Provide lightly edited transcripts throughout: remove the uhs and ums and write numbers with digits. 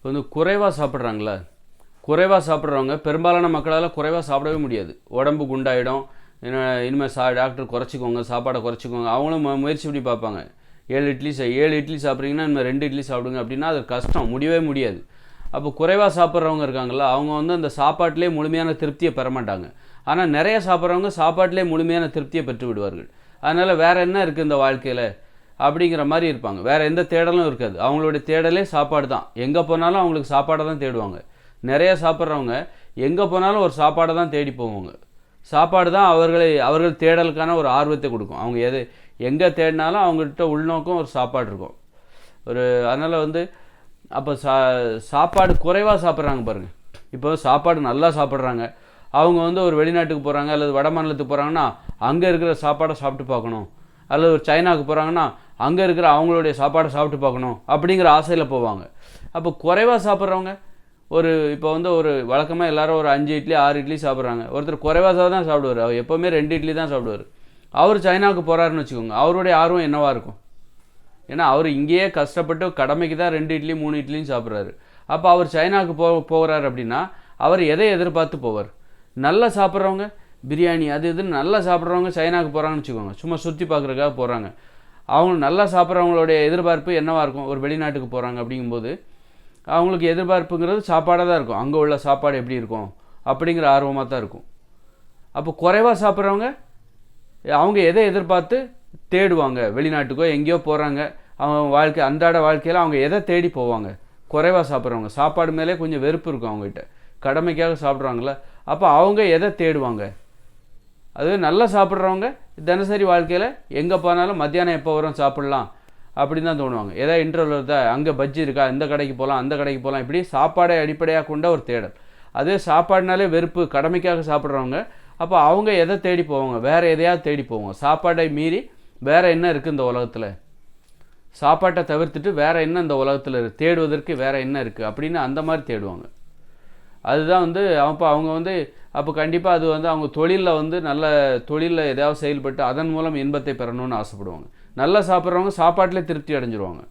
இப்போ வந்து குறைவாக சாப்பிட்றாங்களா, குறைவாக சாப்பிட்றவங்க பெரும்பாலான மக்களால் குறைவாக சாப்பிடவே முடியாது. உடம்பு குண்டாயிடும். இனிமேல் டாக்டர் குறைச்சிக்கோங்க, சாப்பாடை குறைச்சிக்கோங்க. அவங்களும் முயற்சி பண்ணி பார்ப்பாங்க. 7 இட்லி சாப்பிட்றீங்கன்னா இனிமேல் 2 இட்லி சாப்பிடுங்க அப்படின்னா அது கஷ்டம், முடியவே முடியாது. அப்போ குறைவாக சாப்பிட்றவங்க இருக்காங்களா, அவங்க வந்து அந்த சாப்பாட்டிலே முழுமையான திருப்தியை பெற மாட்டாங்க. ஆனால் நிறைய சாப்பிட்றவங்க சாப்பாட்டிலே முழுமையான திருப்தியை பெற்று விடுவார்கள். அதனால் வேறு என்ன இருக்குது இந்த வாழ்க்கையில் அப்படிங்கிற மாதிரி இருப்பாங்க. வேறு எந்த தேடலும் இருக்காது. அவங்களுடைய தேடலே சாப்பாடு தான். எங்கே போனாலும் அவங்களுக்கு சாப்பாடை தான் தேடுவாங்க. நிறைய சாப்பிட்றவங்க எங்கே போனாலும் ஒரு சாப்பாடை தான் தேடி போவாங்க. சாப்பாடு தான் அவர்கள் தேடலுக்கான ஒரு ஆர்வத்தை கொடுக்கும். அவங்க எங்கே தேடினாலும் அவங்ககிட்ட உள்நோக்கம் ஒரு சாப்பாடு இருக்கும். அதனால் வந்து அப்போ சாப்பாடு குறைவாக சாப்பிட்றாங்க பாருங்கள். இப்போ சாப்பாடு நல்லா சாப்பிட்றாங்க. அவங்க வந்து ஒரு வெளிநாட்டுக்கு போகிறாங்க அல்லது வட மாநிலத்துக்கு போகிறாங்கன்னா அங்கே இருக்கிற சாப்பாடை சாப்பிட்டு பார்க்கணும். அல்லது ஒரு சைனாவுக்கு போகிறாங்கன்னா அங்கே இருக்கிற அவங்களுடைய சாப்பாடை சாப்பிட்டு பார்க்கணும் அப்படிங்கிற ஆசையில் போவாங்க. அப்போ குறைவாக சாப்பிட்றவங்க இப்போ வந்து ஒரு வழக்கமாக எல்லோரும் ஒரு 5 இட்லி 6 இட்லி சாப்பிட்றாங்க. ஒருத்தர் குறைவாக தான் சாப்பிடுவார். அவர் எப்போவுமே 2 இட்லி தான் சாப்பிடுவார். அவர் சைனாவுக்கு போகிறாருன்னு வச்சுக்கோங்க, அவருடைய ஆர்வம் என்னவாக இருக்கும்? ஏன்னா அவர் இங்கேயே கஷ்டப்பட்டு கடமைக்கு தான் 2 இட்லி 3 இட்லியும் சாப்பிட்றாரு. அப்போ அவர் சைனாவுக்கு போகிறார் அப்படின்னா அவர் எதை எதிர்பார்த்து போவார்? நல்லா சாப்பிட்றவங்க பிரியாணி அது இதுன்னு நல்லா சாப்பிட்றவங்க சைனாவுக்கு போகிறாங்கன்னு வச்சுக்கோங்க, சும்மா சுற்றி பார்க்குறதுக்காக போகிறாங்க. அவங்க நல்லா சாப்பிட்றவங்களுடைய எதிர்பார்ப்பு என்னவாக இருக்கும்? ஒரு வெளிநாட்டுக்கு போகிறாங்க அப்படிங்கும்போது அவங்களுக்கு எதிர்பார்ப்புங்கிறது சாப்பாடாக தான் இருக்கும். அங்கே உள்ள சாப்பாடு எப்படி இருக்கும் அப்படிங்கிற ஆர்வமாக தான் இருக்கும். அப்போ குறைவாக சாப்பிட்றவங்க அவங்க எதை எதிர்பார்த்து தேடுவாங்க? வெளிநாட்டுக்கோ எங்கேயோ போகிறாங்க, அவங்க அன்றாட வாழ்க்கையில் அவங்க எதை தேடி போவாங்க? குறைவாக சாப்பிட்றவங்க சாப்பாடு மேலே கொஞ்சம் வெறுப்பு இருக்கும் அவங்ககிட்ட, கடமைக்காக சாப்பிட்றாங்களே. அப்போ அவங்க எதை தேடுவாங்க? அதுவே நல்லா சாப்பிட்றவங்க தினசரி வாழ்க்கையில் எங்கே போனாலும் மத்தியானம் எப்போ வரும் சாப்பிட்லாம் அப்படின்னு தான் தோணுவாங்க. ஏதாவது இன்டர்வல் வருதா, அங்கே பஜ்ஜி இருக்கா, இந்த கடைக்கு போகலாம் அந்த கடைக்கு போகலாம், இப்படி சாப்பாடை அடிப்படையாக கொண்ட ஒரு தேடல். அதே சாப்பாடுனாலே வெறுப்பு, கடமைக்காக சாப்பிட்றவங்க அப்போ அவங்க எதை தேடி போவாங்க? வேறு எதையாவது தேடி போவாங்க. சாப்பாடை மீறி வேறு என்ன இருக்குது இந்த உலகத்தில்? சாப்பாட்டை தவிர்த்துட்டு வேறு என்ன இந்த உலகத்தில் தேடுவதற்கு வேறு என்ன இருக்குது அப்படின்னு அந்த மாதிரி தேடுவாங்க. அதுதான் வந்து அவங்க வந்து அப்போ கண்டிப்பாக அது வந்து அவங்க தொழிலில் வந்து நல்ல தொழிலில் ஏதாவது செயல்பட்டு அதன் மூலம் இன்பத்தை பெறணும்னு ஆசைப்படுவாங்க. நல்லா சாப்பிட்றவங்க சாப்பாட்டிலே திருப்தி அடைஞ்சிருவாங்க.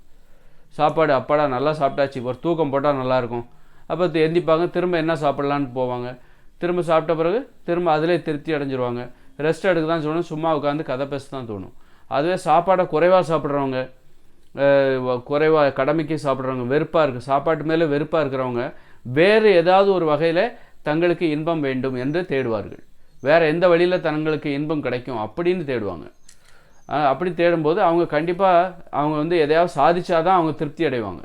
சாப்பாடு அப்பாடா நல்லா சாப்பிட்டாச்சு, ஒரு தூக்கம் போட்டால் நல்லாயிருக்கும். அப்போ எந்திப்பாங்க, திரும்ப என்ன சாப்பிட்லான்னு போவாங்க. திரும்ப சாப்பிட்ட பிறகு திரும்ப அதிலே திருப்தி அடைஞ்சிருவாங்க. ரெஸ்ட் எடுக்க தான் தோணும், சும்மா உட்காந்து கதை பேச தான் தோணும். அதுவே சாப்பாடை குறைவாக சாப்பிட்றவங்க, குறைவாக கடமைக்கு சாப்பிட்றவங்க, வெறுப்பாக இருக்குது சாப்பாட்டு மேலே வெறுப்பாக இருக்கிறவங்க வேறு ஏதாவது ஒரு வகையில் தங்களுக்கு இன்பம் வேண்டும் என்று தேடுவார்கள். வேறு எந்த வழியில் தங்களுக்கு இன்பம் கிடைக்கும் அப்படின்னு தேடுவாங்க. அப்படி தேடும்போது அவங்க கண்டிப்பாக அவங்க வந்து எதையாவது சாதிச்சாதான் அவங்க திருப்தி அடைவாங்க.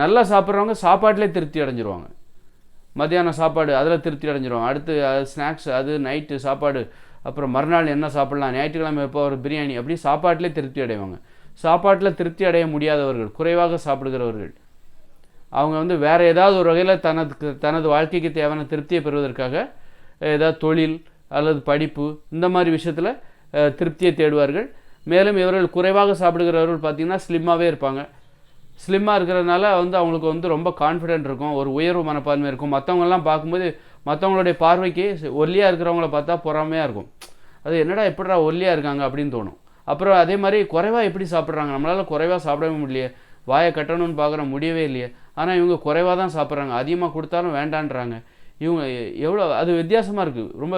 நல்லா சாப்பிட்றவங்க சாப்பாட்டிலே திருப்தி அடைஞ்சிருவாங்க. மத்தியானம் சாப்பாடு அதில் திருப்தி அடைஞ்சிருவாங்க. அடுத்து ஸ்நாக்ஸ், அது நைட்டு சாப்பாடு, அப்புறம் மறுநாள் என்ன சாப்பிட்லாம், ஞாயிற்றுக்கிழமை எப்போ ஒரு பிரியாணி, அப்படி சாப்பாட்டிலே திருப்தி அடைவாங்க. சாப்பாட்டில் திருப்தி அடைய முடியாதவர்கள், குறைவாக சாப்பிடுகிறவர்கள், அவங்க வந்து வேறு ஏதாவது ஒரு வகையில் தனது வாழ்க்கைக்கு தேவையான திருப்தியை பெறுவதற்காக ஏதாவது தொழில் அல்லது படிப்பு இந்த மாதிரி விஷயத்தில் திருப்தியை தேடுவார்கள். மேலும் இவர்கள் குறைவாக சாப்பிடுகிறவர்கள் பார்த்திங்கன்னா ஸ்லிம்மாகவே இருப்பாங்க. ஸ்லிம்மாக இருக்கிறதுனால வந்து அவங்களுக்கு வந்து ரொம்ப கான்ஃபிடென்ட் இருக்கும், ஒரு உயர்வு மனப்பான்மை இருக்கும். மற்றவங்கெல்லாம் பார்க்கும்போது மற்றவங்களுடைய பார்வைக்கு ஒல்லியாக இருக்கிறவங்கள பார்த்தா பொறாமையாக இருக்கும். அது என்னடா எப்படிடா ஒல்லியாக இருக்காங்க அப்படின்னு தோணும். அப்புறம் அதே மாதிரி குறைவாக எப்படி சாப்பிட்றாங்க, நம்மளால் குறைவாக சாப்பிடவே முடியலையே, வாயை கட்டணும்னு பார்க்குற முடியவே இல்லையே, ஆனால் இவங்க குறைவாக தான் சாப்பிட்றாங்க, அதிகமாக கொடுத்தாலும் வேண்டான்றாங்க. இவங்க எவ்வளோ அது வித்தியாசமாக இருக்குது, ரொம்ப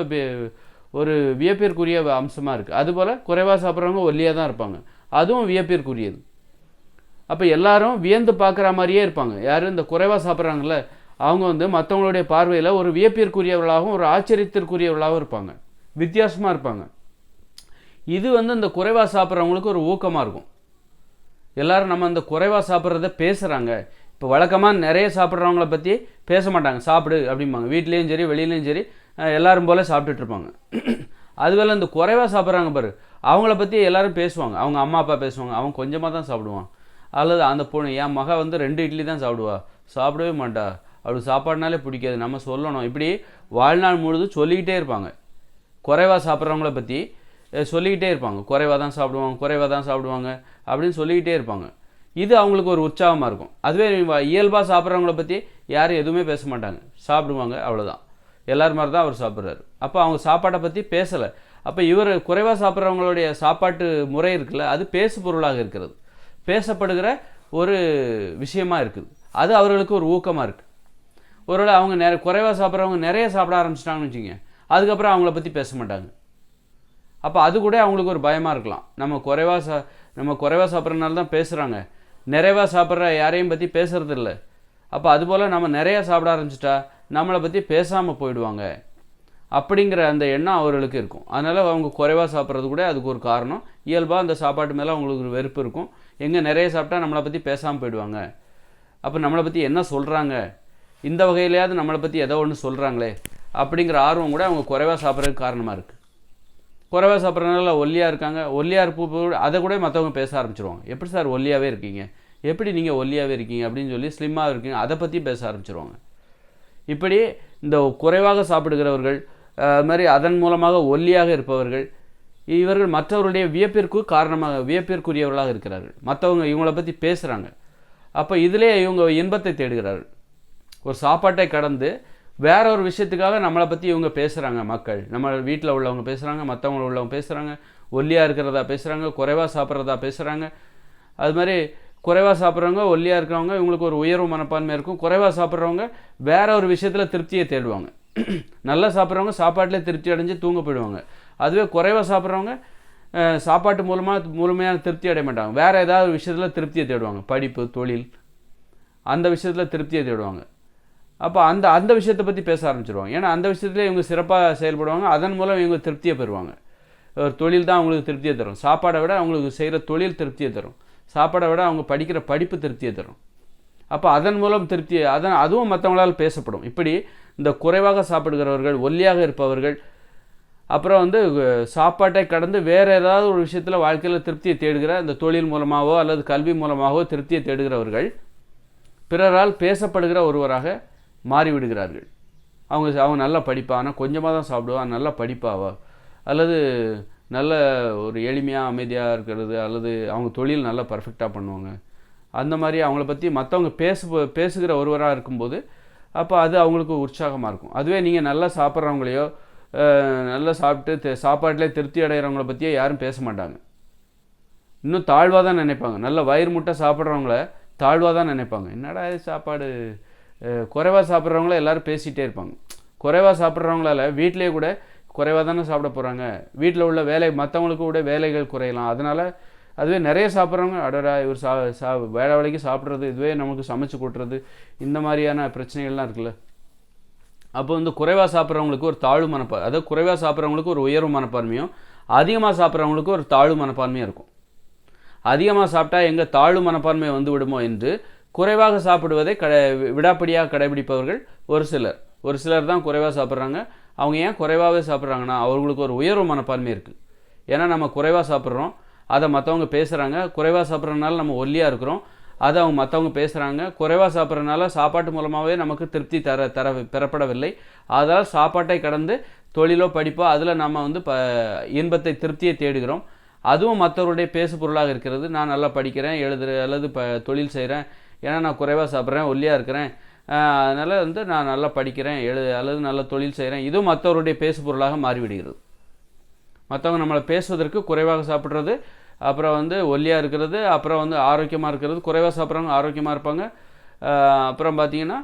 ஒரு வியப்பிற்குரிய அம்சமாக இருக்குது. அதுபோல் குறைவாக சாப்பிட்றவங்க ஒல்லியாக தான் இருப்பாங்க, அதுவும் வியப்பிற்குரியது. அப்போ எல்லாரும் வியந்து பார்க்குற மாதிரியே இருப்பாங்க. யார் இந்த குறைவாக சாப்பிட்றாங்கல்ல அவங்க வந்து மற்றவங்களுடைய பார்வையில் ஒரு வியப்பிற்குரியவர்களாகவும் ஒரு ஆச்சரியத்திற்குரியவர்களாகவும் இருப்பாங்க, வித்தியாசமாக இருப்பாங்க. இது வந்து இந்த குறைவாக சாப்பிட்றவங்களுக்கு ஒரு ஊக்கமாக இருக்கும். எல்லோரும் நம்ம இந்த குறைவாக சாப்பிட்றத பேசுகிறாங்க. இப்போ வழக்கமாக நிறைய சாப்பிட்றவங்கள பற்றி பேச மாட்டாங்க, சாப்பிடு அப்படிம்பாங்க. வீட்லேயும் சரி வெளியிலையும் சரி எல்லோரும் போல் சாப்பிட்டுட்ருப்பாங்க. அதுவேளை இந்த குறைவாக சாப்பிட்றாங்க பாரு, அவங்கள பற்றி எல்லோரும் பேசுவாங்க. அவங்க அம்மா அப்பா பேசுவாங்க, அவங்க கொஞ்சமாக தான் சாப்பிடுவான். அல்லது அந்த பொண்ணு, என் மக வந்து 2 இட்லி தான் சாப்பிடுவா, சாப்பிடவே மாட்டா, அவளுக்கு சாப்பாடுனாலே பிடிக்காது, நம்ம சொல்லணும். இப்படி வாழ்நாள் முழுதும் சொல்லிக்கிட்டே இருப்பாங்க. குறைவாக சாப்பிட்றவங்கள பற்றி சொல்லிக்கிட்டே இருப்பாங்க. குறைவாக தான் சாப்பிடுவாங்க, குறைவாக தான் சாப்பிடுவாங்க அப்படின்னு சொல்லிக்கிட்டே இருப்பாங்க. இது அவங்களுக்கு ஒரு உற்சாகமாக இருக்கும். அதுவே இயல்பாக சாப்பிட்றவங்கள பற்றி யாரும் எதுவுமே பேச மாட்டாங்க, சாப்பிடுவாங்க, அவ்வளோதான். எல்லார் மாதிரி தான் அவர் சாப்பிட்றாரு. அப்போ அவங்க சாப்பாட்டை பற்றி பேசலை. அப்போ இவர் குறைவாக சாப்பிட்றவங்களுடைய சாப்பாட்டு முறை இருக்குல்ல, அது பேசு பொருளாக இருக்கிறது, பேசப்படுகிற ஒரு விஷயமாக இருக்குது. அது அவர்களுக்கு ஒரு ஊக்கமாக இருக்குது. ஒருவேளை அவங்க குறைவாக சாப்பிட்றவங்க நிறைய சாப்பிட ஆரம்பிச்சிட்டாங்கன்னு வச்சுக்கோங்க, அதுக்கப்புறம் அவங்கள பற்றி பேச மாட்டாங்க. அப்போ அது கூட அவங்களுக்கு ஒரு பயமாக இருக்கலாம். நம்ம குறைவாக சாப்பிட்றதுனால தான் பேசுகிறாங்க, நிறைவாக சாப்பிட்ற யாரையும் பற்றி பேசுகிறது இல்லை. அப்போ அதுபோல் நம்ம நிறையா சாப்பிட ஆரம்பிச்சிட்டா நம்மளை பற்றி பேசாமல் போயிடுவாங்க அப்படிங்கிற அந்த எண்ணம் அவர்களுக்கு இருக்கும். அதனால் அவங்க குறைவாக சாப்பிட்றது கூட அதுக்கு ஒரு காரணம். இயல்பாக அந்த சாப்பாட்டு மேலே அவங்களுக்கு ஒரு வெறுப்பு இருக்கும். எங்கே நிறைய சாப்பிட்டா நம்மளை பற்றி பேசாமல் போயிடுவாங்க, அப்போ நம்மளை பற்றி என்ன சொல்கிறாங்க, இந்த வகையிலையாவது நம்மளை பற்றி ஏதோ ஒன்று சொல்கிறாங்களே அப்படிங்கிற ஆர்வம் கூட அவங்க குறைவாக சாப்பிட்றதுக்கு காரணமாக இருக்குது. குறைவாக சாப்பிட்றதுனால ஒல்லியாக இருக்காங்க, ஒல்லியாக இருப்பு அதை கூட மற்றவங்க பேச ஆரம்பிச்சிருவாங்க. எப்படி சார் ஒல்லியாகவே இருக்கீங்க, எப்படி நீங்கள் ஒல்லியாகவே இருக்கீங்க அப்படின்னு சொல்லி ஸ்லிம்மாக இருக்கீங்க அதை பற்றி பேச ஆரம்பிச்சிருவாங்க. இப்படி இந்த குறைவாக சாப்பிடுகிறவர்கள், அது மாதிரி அதன் மூலமாக ஒல்லியாக இருப்பவர்கள், இவர்கள் மற்றவருடைய வியப்பிற்குரியவர்களாக இருக்கிறார்கள். மற்றவங்க இவங்கள பற்றி பேசுகிறாங்க, அப்போ இதிலே இவங்க இன்பத்தை தேடுகிறார்கள். ஒரு சாப்பாட்டை கடந்து வேற ஒரு விஷயத்துக்காக நம்மளை பற்றி இவங்க பேசுகிறாங்க. மக்கள் நம்ம வீட்டில் உள்ளவங்க பேசுகிறாங்க, மற்றவங்கள உள்ளவங்க பேசுகிறாங்க, ஒல்லியாக இருக்கிறதா பேசுகிறாங்க, குறைவாக சாப்பிட்றதா பேசுகிறாங்க. அது மாதிரி குறைவாக சாப்பிட்றவங்க, ஒல்லியாக இருக்கிறவங்க இவங்களுக்கு ஒரு உயர்வு மனப்பான்மை இருக்கும். குறைவாக சாப்பிட்றவங்க வேற ஒரு விஷயத்தில் திருப்தியை தேடுவாங்க. நல்லா சாப்பிட்றவங்க சாப்பாட்டிலே திருப்தி அடைஞ்சு தூங்க போயிடுவாங்க. அதுவே குறைவாக சாப்பிட்றவங்க சாப்பாட்டு முழுமையான திருப்தி அடைய மாட்டாங்க, வேறு ஏதாவது விஷயத்தில் திருப்தியை தேடுவாங்க. படிப்பு, தொழில், அந்த விஷயத்தில் திருப்தியை தேடுவாங்க. அப்போ அந்த விஷயத்தை பற்றி பேச ஆரம்பிச்சிடுவாங்க. ஏன்னா அந்த விஷயத்துல இவங்க சிறப்பாக செயல்படுவாங்க, அதன் மூலம் இவங்க திருப்தியை பெறுவாங்க. ஒரு தொழில் தான் அவங்களுக்கு திருப்தியை தரும். சாப்பாடை விட அவங்களுக்கு செய்கிற தொழில் திருப்தியை தரும். சாப்பாடை விட அவங்க படிக்கிற படிப்பு திருப்தியை தரும். அப்போ அதன் மூலம் அதுவும் மற்றவங்களால் பேசப்படும். இப்படி இந்த குறைவாக சாப்பிடுகிறவர்கள், ஒல்லியாக இருப்பவர்கள், அப்புறம் சாப்பாட்டை கடந்து வேறு ஏதாவது ஒரு விஷயத்தில் வாழ்க்கையில் திருப்தியை தேடுகிற, இந்த தொழில் மூலமாகவோ அல்லது கல்வி மூலமாகவோ திருப்தியை தேடுகிறவர்கள் பிறரால் பேசப்படுகிற ஒருவராக மாறிவிடுகிறார்கள். அவங்க நல்லா படிப்பா, ஆனால் கொஞ்சமாக தான் சாப்பிடுவா, நல்லா படிப்பாவா, அல்லது நல்ல ஒரு எளிமையாக அமைதியாக இருக்கிறது, அல்லது அவங்க தொழில் நல்லா பர்ஃபெக்டாக பண்ணுவாங்க, அந்த மாதிரி அவங்கள பற்றி மற்றவங்க பேசுகிற ஒருவராக இருக்கும்போது அப்போ அது அவங்களுக்கு உற்சாகமாக இருக்கும். அதுவே நீங்கள் நல்லா சாப்பிட்றவங்களையோ நல்லா சாப்பிட்டு சாப்பாட்டிலே திருப்தி அடைகிறவங்கள பற்றியோ யாரும் பேச மாட்டாங்க. இன்னும் தாழ்வாக தான் நினைப்பாங்க. நல்ல வயிறு முட்டை சாப்பிட்றவங்கள தாழ்வாக தான் நினைப்பாங்க. என்னடா இது சாப்பாடு. குறைவாக சாப்பிட்றவங்கள எல்லோரும் பேசிகிட்டே இருப்பாங்க. குறைவாக சாப்பிட்றவங்களால வீட்டிலே கூட குறைவாக தானே சாப்பிட போகிறாங்க, வீட்டில் உள்ள மற்றவங்களுக்கு கூட வேலைகள் குறையலாம். அதனால் அதுவே நிறைய சாப்பிட்றவங்க, அடடா இவர் வேலை வேலைக்கு சாப்பிட்றது, இதுவே நமக்கு சமைச்சு கொடுத்துறது, இந்த மாதிரியான பிரச்சனைகள்லாம் இருக்குல்ல. அப்போ குறைவாக சாப்பிட்றவங்களுக்கு ஒரு தாழ்வு மனப்பான்மை, அதாவது குறைவாக சாப்பிட்றவங்களுக்கு ஒரு உயர்வு மனப்பான்மையும், அதிகமாக சாப்பிட்றவங்களுக்கு ஒரு தாழ்வு மனப்பான்மையும் இருக்கும். அதிகமாக சாப்பிட்டா எங்கே தாழ்வு மனப்பான்மை வந்து விடுமோ என்று குறைவாக சாப்பிடுவதை விடாப்பிடியாக கடைபிடிப்பவர்கள் ஒரு சிலர் தான் குறைவாக சாப்பிட்றாங்க. அவங்க ஏன் குறைவாகவே சாப்பிட்றாங்கன்னா அவங்களுக்கு ஒரு உயர்வு மனப்பான்மை இருக்குது. ஏன்னா நம்ம குறைவாக சாப்பிட்றோம், அதை மற்றவங்க பேசுகிறாங்க. குறைவாக சாப்பிட்றதுனால நம்ம ஒல்லியாக இருக்கிறோம், அதை அவங்க மற்றவங்க பேசுகிறாங்க. குறைவாக சாப்பிட்றதுனால சாப்பாட்டு மூலமாகவே நமக்கு திருப்தி பெறப்படவில்லை. அதனால் சாப்பாட்டை கடந்து தொழிலோ படிப்போ அதில் நம்ம இன்பத்தை திருப்தியை தேடுகிறோம். அதுவும் மற்றவருடைய பேசு பொருளாக இருக்கிறது. நான் நல்லா படிக்கிறேன், எழுதுகிறேன், அல்லது தொழில் செய்கிறேன், ஏன்னா நான் குறைவாக சாப்பிட்றேன், ஒல்லியாக இருக்கிறேன், அதனால் நான் நல்லா படிக்கிறேன், அல்லது நல்ல தொழில் செய்கிறேன். இதுவும் மற்றவருடைய பேசு பொருளாக மாறிவிடுகிறது. மற்றவங்க நம்மளை பேசுவதற்கு குறைவாக சாப்பிட்றது, அப்புறம் ஒல்லியாக இருக்கிறது, அப்புறம் ஆரோக்கியமாக இருக்கிறது. குறைவாக சாப்பிட்றவங்க ஆரோக்கியமாக இருப்பாங்க. அப்புறம் பார்த்திங்கன்னா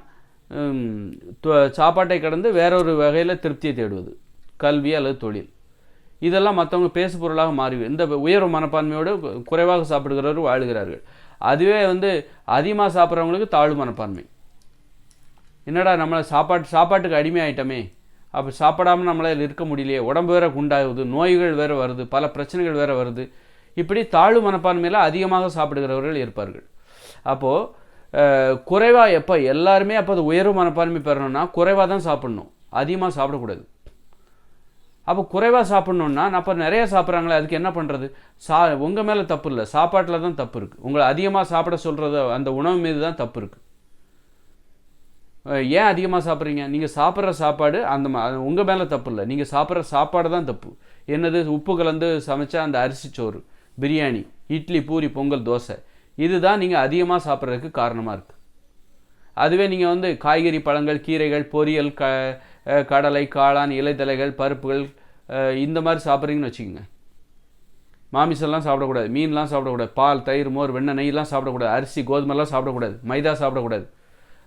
சாப்பாட்டை கடந்து வேறொரு வகையில் திருப்தியை தேடுவது, கல்வி அல்லது தொழில், இதெல்லாம் மற்றவங்க பேசு பொருளாக மாறிவிடும். இந்த உயர்வு மனப்பான்மையோடு குறைவாக சாப்பிடுகிறவர்கள் வாழுகிறார்கள். அதுவே அதிகமாக சாப்பிட்றவங்களுக்கு தாழ்வு மனப்பான்மை. என்னடா நம்மளை சாப்பாட்டுக்கு அடிமை ஆகிட்டோமே, அப்போ சாப்பிடாமல் நம்மளால் இருக்க முடியலையே, உடம்பு வேறு குண்டாகுது, நோய்கள் வேறு வருது, பல பிரச்சனைகள் வேறு வருது. இப்படி தாழ்வு மனப்பான்மையில் அதிகமாக சாப்பிடுகிறவர்கள் இருப்பார்கள். அப்போது குறைவாக எல்லாருமே அப்போ அது உயர்வு மனப்பான்மை பெறணும்னா குறைவாக தான் சாப்பிட்ணும், அதிகமாக சாப்பிடக்கூடாது. அப்போ குறைவாக சாப்பிட்ணுன்னா அப்போ நிறைய சாப்பிட்றாங்களே, அதுக்கு என்ன பண்ணுறது? உங்கள் மேலே தப்பு இல்லை, சாப்பாட்டில் தான் தப்பு இருக்குது. உங்களை அதிகமாக சாப்பிட சொல்கிறது அந்த உணவு மீது தான் தப்பு இருக்குது. ஏன் அதிகமாக சாப்பிட்றீங்க? நீங்கள் சாப்பிட்ற சாப்பாடு உங்கள் மேலே தப்பு இல்லை, நீங்கள் சாப்பிட்ற சாப்பாடு தான் தப்பு. என்னது? உப்பு கலந்து சமைச்சா அந்த அரிசி சோறு, பிரியாணி, இட்லி, பூரி, பொங்கல், தோசை, இதுதான் நீங்கள் அதிகமாக சாப்பிட்றதுக்கு காரணமாக இருக்குது. அதுவே நீங்கள் காய்கறி, பழங்கள், கீரைகள், பொரியல், கடலை, காளான், இலைத்தலைகள், பருப்புகள், இந்த மாதிரி சாப்பிட்றீங்கன்னு வச்சுக்கோங்க. மாமிசம்லாம் சாப்பிடக்கூடாது, மீன்லாம் சாப்பிடக்கூடாது, பால், தயிர், மோர், வெண்ணெய், நெய்லாம் சாப்பிடக்கூடாது, அரிசி, கோதுமைலாம் சாப்பிடக்கூடாது, மைதா சாப்பிடக்கூடாது,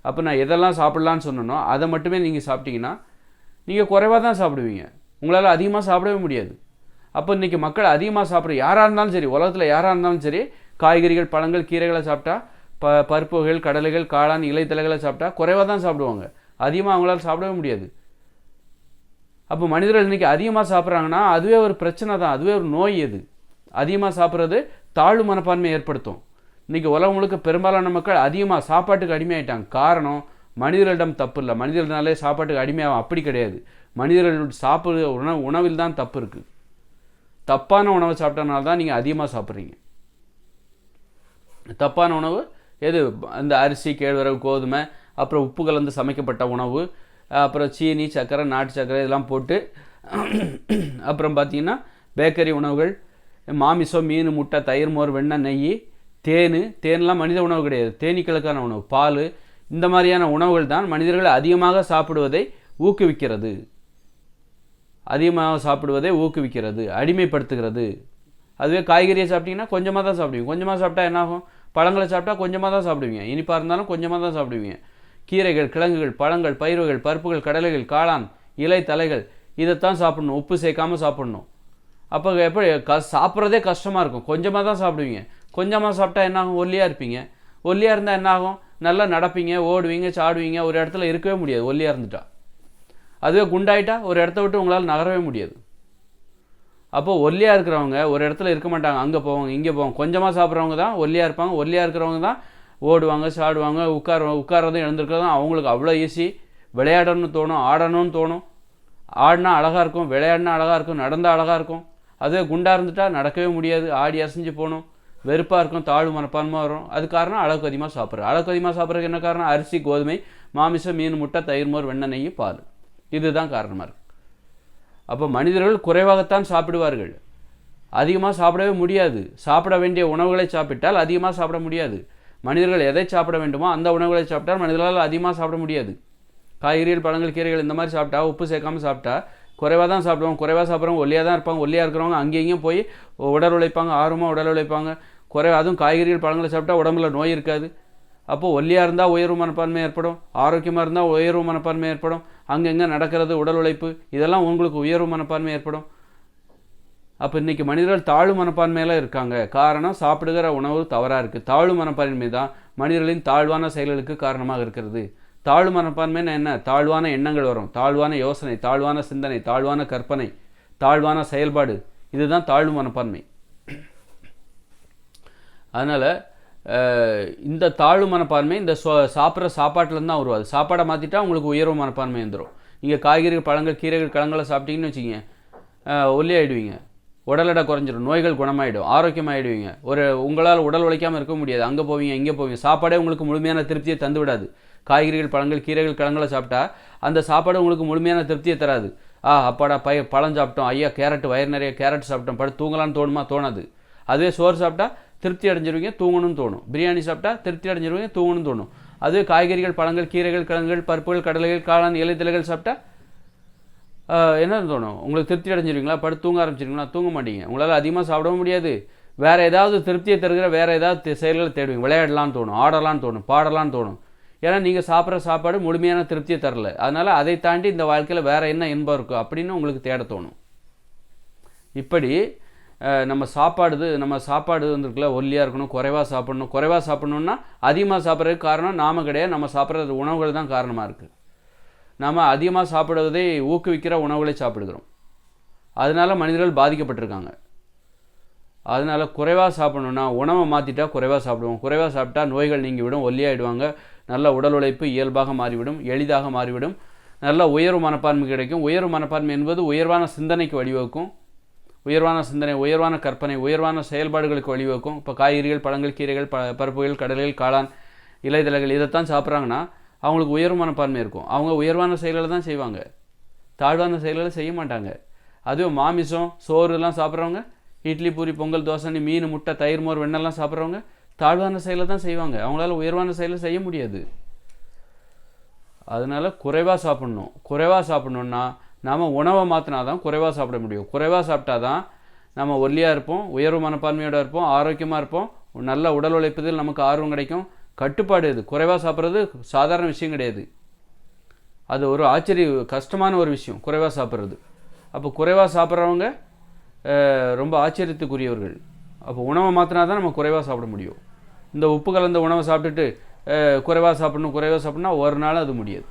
அப்போ நான் எதெல்லாம் சாப்பிட்லான்னு சொன்னனோ அதை மட்டுமே நீங்கள் சாப்பிட்டீங்கன்னா நீங்கள் குறைவாக தான் சாப்பிடுவீங்க, உங்களால் அதிகமாக சாப்பிடவே முடியாது. அப்போ இன்றைக்கி மக்கள் அதிகமாக சாப்பிட்ற யாராக இருந்தாலும் சரி, உலகத்தில் யாராக இருந்தாலும் சரி, காய்கறிகள் பழங்கள் கீரைகளை சாப்பிட்டா, பருப்பு வகைகள் கடலைகள் காளான் இலைத்தலைகளை சாப்பிட்டா குறைவாக தான் சாப்பிடுவாங்க, அதிகமாக அவங்களால சாப்பிடவே முடியாது. அப்போ மனிதர்கள் இன்றைக்கி அதிகமாக சாப்பிட்றாங்கன்னா அதுவே ஒரு பிரச்சனை தான், அதுவே ஒரு நோய். எது அதிகமாக சாப்பிட்றது தாழ்வு மனப்பான்மை ஏற்படுத்தும். இன்றைக்கி உலகம் முழுக்க பெரும்பாலான மக்கள் அதிகமாக சாப்பாட்டுக்கு அடிமையாயிட்டாங்க. காரணம் மனிதர்களிடம் தப்பு இல்லை, மனிதர்களாலே சாப்பாட்டுக்கு அடிமையாகும், அப்படி கிடையாது. மனிதர்கள் சாப்பிட்ற உணவில் தான் தப்பு இருக்குது. தப்பான உணவை சாப்பிட்டனால தான் நீங்கள் அதிகமாக சாப்பிட்றீங்க. தப்பான உணவு எது? அந்த அரிசி கேழ்வரகு கோதுமை அப்புறம் உப்பு கலந்து சமைக்கப்பட்ட உணவு, அப்புறம் சீனி சர்க்கரை நாட்டு சர்க்கரை இதெல்லாம் போட்டு, அப்புறம் பார்த்திங்கன்னா பேக்கரி உணவுகள், மாமிசம் மீன் முட்டை தயிர் மோர் வெண்ணெய் நெய் தேன்லாம் மனித உணவு கிடையாது, தேனீக்களுக்கான உணவு, பால், இந்த மாதிரியான உணவுகள் தான் மனிதர்கள் அதிகமாக சாப்பிடுவதை ஊக்குவிக்கிறது, அடிமைப்படுத்துகிறது. அதுவே காய்கறியை சாப்பிட்டீங்கன்னா கொஞ்சமாக தான் சாப்பிடுவீங்க. கொஞ்சமாக சாப்பிட்டா என்னாகும்? பழங்களை சாப்பிட்டா கொஞ்சமாக தான் சாப்பிடுவீங்க, இனிப்பாக இருந்தாலும் கொஞ்சமாக தான் சாப்பிடுவீங்க. கீரைகள் கிழங்குகள் பழங்கள் பயிர்கள் பருப்புகள் கடலைகள் காளான் இலை தலைகள் இதைத்தான் சாப்பிடணும், உப்பு சேர்க்காமல் சாப்பிடணும். அப்போ எப்படி சாப்பிட்றதே கஷ்டமாக இருக்கும், கொஞ்சமாக தான் சாப்பிடுவீங்க. கொஞ்சமாக சாப்பிட்டா என்னாகும்? ஒல்லியாக இருப்பீங்க. ஒல்லியாக இருந்தால் என்னாகும்? நல்லா நடப்பீங்க, ஓடுவீங்க, சாடுவீங்க, ஒரு இடத்துல இருக்கவே முடியாது ஒல்லியாக இருந்துட்டா. அதுவே குண்டாயிட்டா ஒரு இடத்த விட்டு உங்களால் நகரவே முடியாது. அப்போது ஒல்லியாக இருக்கிறவங்க ஒரு இடத்துல இருக்க மாட்டாங்க, அங்கே போவாங்க இங்கே போவாங்க. கொஞ்சமாக சாப்பிட்றவங்க தான் ஒல்லியாக இருப்பாங்க, ஒல்லியாக இருக்கிறவங்க தான் ஓடுவாங்க சாடுவாங்க, உட்காரதும் எழுந்திருக்கிறதும் அவங்களுக்கு அவ்வளோ ஈஸி. விளையாடணும்னு தோணும், ஆடணும்னு தோணும். ஆடினா அழகாக இருக்கும், விளையாடினா அழகாக இருக்கும், நடந்தால் அழகாக இருக்கும். அதுவே குண்டாக இருந்துட்டால் நடக்கவே முடியாது, ஆடி அசைஞ்சு போகணும், வெறுப்பாக இருக்கும், தாழ்வு மனப்பான்மை வரும். அது காரணம் அளவுக்கு அதிகமாக சாப்பிட்றது. அளவுக்கு அதிகமாக சாப்பிட்றதுக்கு என்ன காரணம்? அரிசி கோதுமை மாமிசம் மீன் முட்டை தயிர் மோர் வெண்ணெய் நெய் பால், இதுதான் காரணமாக இருக்குது. அப்போ மனிதர்கள் குறைவாகத்தான் சாப்பிடுவார்கள், அதிகமாக சாப்பிடவே முடியாது. சாப்பிட வேண்டிய உணவுகளை சாப்பிட்டால் அதிகமாக சாப்பிட முடியாது. மனிதர்கள் எதை சாப்பிட வேண்டுமோ அந்த உணவுகளை சாப்பிட்டால் மனிதர்களால் அதிகமாக சாப்பிட முடியாது. காய்கறிகள் பழங்கள் கீரைகள் இந்த மாதிரி சாப்பிட்டா, உப்பு சேர்க்காமல் சாப்பிட்டா குறைவாக தான் சாப்பிடுவாங்க. குறைவாக சாப்பிட்றவங்க ஒல்லியாக தான் இருப்பாங்க. ஒல்லியாக இருக்கிறவங்க அங்கேயும் போய் உடல் உழைப்பாங்க, ஆர்வமாக உடல் உழைப்பாங்க. அதுவும் காய்கறிகள் பழங்களை சாப்பிட்டா உடம்புல நோய் இருக்காது. அப்போது ஒல்லியாக இருந்தால் உயர்வு மனப்பான்மை ஏற்படும், ஆரோக்கியமாக இருந்தால் உயர்வு மனப்பான்மை ஏற்படும். அங்கங்கே நடக்கிறது உடல் உழைப்பு, இதெல்லாம் உங்களுக்கு உயர்வு மனப்பான்மை ஏற்படும். அப்போ இன்றைக்கி மனிதர்கள் தாழ்வு மனப்பான்மையெல்லாம் இருக்காங்க. காரணம் சாப்பிடுகிற உணவு தவறாக இருக்குது. தாழ்வு மனப்பான்மை தான் மனிதர்களின் தாழ்வான செயல்களுக்கு காரணமாக இருக்கிறது. தாழ்வு மனப்பான்மைன்னா என்ன? தாழ்வான எண்ணங்கள் வரும், தாழ்வான யோசனை, தாழ்வான சிந்தனை, தாழ்வான கற்பனை, தாழ்வான செயல்பாடு, இதுதான் தாழ்வு மனப்பான்மை. அதனால் இந்த தாழ்வு மனப்பான்மை இந்த சாப்பிட்ற சாப்பாட்டிலேருந்து தான் உருவாது. சாப்பாடை மாற்றிட்டா உங்களுக்கு உயர்வு மனப்பான்மை வந்துடும். நீங்கள் காய்கறிகள் பழங்கள் கீரைகள் கிழங்குகளை சாப்பிட்டீங்கன்னு வச்சுக்கிங்க, ஒல்லி ஆகிடுவீங்க, உடல் எடை குறைஞ்சிடும், நோய்கள் குணமாயிடும், ஆரோக்கியமாகிடுவீங்க. உங்களால் உடல் உழைக்காமல் இருக்க முடியாது, அங்கே போவீங்க இங்கே போவீங்க. சாப்பாடே உங்களுக்கு முழுமையான திருப்தியை தந்து விடாது. காய்கறிகள் பழங்கள் கீரைகள் கிழங்குகளை சாப்பிட்டா அந்த சாப்பாடு உங்களுக்கு முழுமையான திருப்தியை தராது. அப்பாடா பழம் சாப்பிட்டோம், ஐயா கேரட் வயிறு நிறைய கேரட் சாப்பிட்டோம், படுத்து தூங்கலான்னு தோணுமா? தோணாது. அதுவே சோறு சாப்பிட்டா திருப்தி அடைஞ்சிருவீங்க, தூங்கணும்னு தோணும். பிரியாணி சாப்பிட்டா திருப்தி அடைஞ்சிருவீங்க, தூங்கணும்னு தோணும். அதுவே காய்கறிகள் பழங்கள் கீரைகள் கிழங்குகள் பருப்புகள் கடலைகள் காளான் இலைத்தலைகள் சாப்பிட்டா என்ன தோணும்? உங்களுக்கு திருப்தி அடைஞ்சிருவீங்களா? படுத்து தூங்க ஆரம்பிச்சிருவீங்களா? தூங்க மாட்டீங்க. உங்களால் அதிகமாக சாப்பிடவும் முடியாது. வேறு ஏதாவது திருப்தியை தருகிற வேறு ஏதாவது செயல்களை தேடுவீங்க. விளையாடலான்னு தோணும், ஆடலான்னு தோணும், பாடலான்னு தோணும். ஏன்னா நீங்கள் சாப்பிட்ற சாப்பாடு முழுமையான திருப்தியை தரல. அதனால் அதை தாண்டி இந்த வாழ்க்கையில் வேறு என்ன இன்பம் இருக்கும் அப்படின்னு உங்களுக்கு தேட தோணும். இப்படி நம்ம சாப்பாடு வந்துருக்குல்ல, ஒல்லியாக இருக்கணும், குறைவாக சாப்பிடணுன்னா அதிகமாக சாப்பிட்றதுக்கு காரணம் நாம கிடையாது, நம்ம சாப்பிட்ற உணவுகள் தான் காரணமாக இருக்குது. நாம் அதிகமாக சாப்பிடுவதை ஊக்குவிக்கிற உணவுகளை சாப்பிடுகிறோம். அதனால் மனிதர்கள் பாதிக்கப்பட்டிருக்காங்க. அதனால் குறைவாக சாப்பிடணுன்னா உணவை மாற்றிட்டா குறைவாக சாப்பிடுவோம். குறைவாக சாப்பிட்டா நோய்கள் நீங்கிவிடும், ஒல்லியாகிடுவாங்க, நல்ல உடல் உழைப்பு இயல்பாக மாறிவிடும், எளிதாக மாறிவிடும், நல்ல உயர்வு மனப்பான்மை கிடைக்கும். உயர்வு மனப்பான்மை என்பது உயர்வான சிந்தனைக்கு வழிவகுக்கும். உயர்வான சிந்தனை, உயர்வான கற்பனை, உயர்வான செயல்பாடுகளுக்கு வழிவகுக்கும். இப்போ காய்கறிகள் பழங்கள் கீரைகள் பருப்புகள் கடலைகள் காளான் இலைதலைகள் இதைத்தான் சாப்பிட்றாங்கன்னா அவங்களுக்கு உயர்வு மனப்பான்மை இருக்கும். அவங்க உயர்வான செயல்களை தான் செய்வாங்க, தாழ்வான செயல்களை செய்ய மாட்டாங்க. அதுவும் மாமிசம் சோறுலாம் சாப்பிட்றவங்க, இட்லி பூரி பொங்கல் தோசை மீன் முட்டை தயிர் மோர் வெண்ணெல்லாம் சாப்பிட்றவங்க தாழ்வான செயலை தான் செய்வாங்க. அவங்களால உயர்வான செயலை செய்ய முடியாது. அதனால் குறைவாக சாப்பிட்ணுன்னா நாம் உணவை மாற்றினா தான் குறைவாக சாப்பிட முடியும். குறைவாக சாப்பிட்டா தான் நம்ம ஒல்லியாக இருப்போம், உயர்வு மனப்பான்மையோடு இருப்போம், ஆரோக்கியமாக இருப்போம், நல்ல உடல் உழைப்பதில் நமக்கு ஆர்வம் கிடைக்கும், கட்டுப்பாடு. இது குறைவாக சாப்பிட்றது சாதாரண விஷயம் கிடையாது. அது ஒரு கஷ்டமான ஒரு விஷயம் குறைவாக சாப்பிட்றது. அப்போ குறைவாக சாப்பிட்றவங்க ரொம்ப ஆச்சரியத்துக்குரியவர்கள். அப்போ உணவை மாற்றினா தான் நம்ம குறைவாக சாப்பிட முடியும். இந்த உப்பு கலந்த உணவை சாப்பிட்டுட்டு குறைவாக சாப்பிட்ணுன்னா ஒரு நாள் அது முடியாது.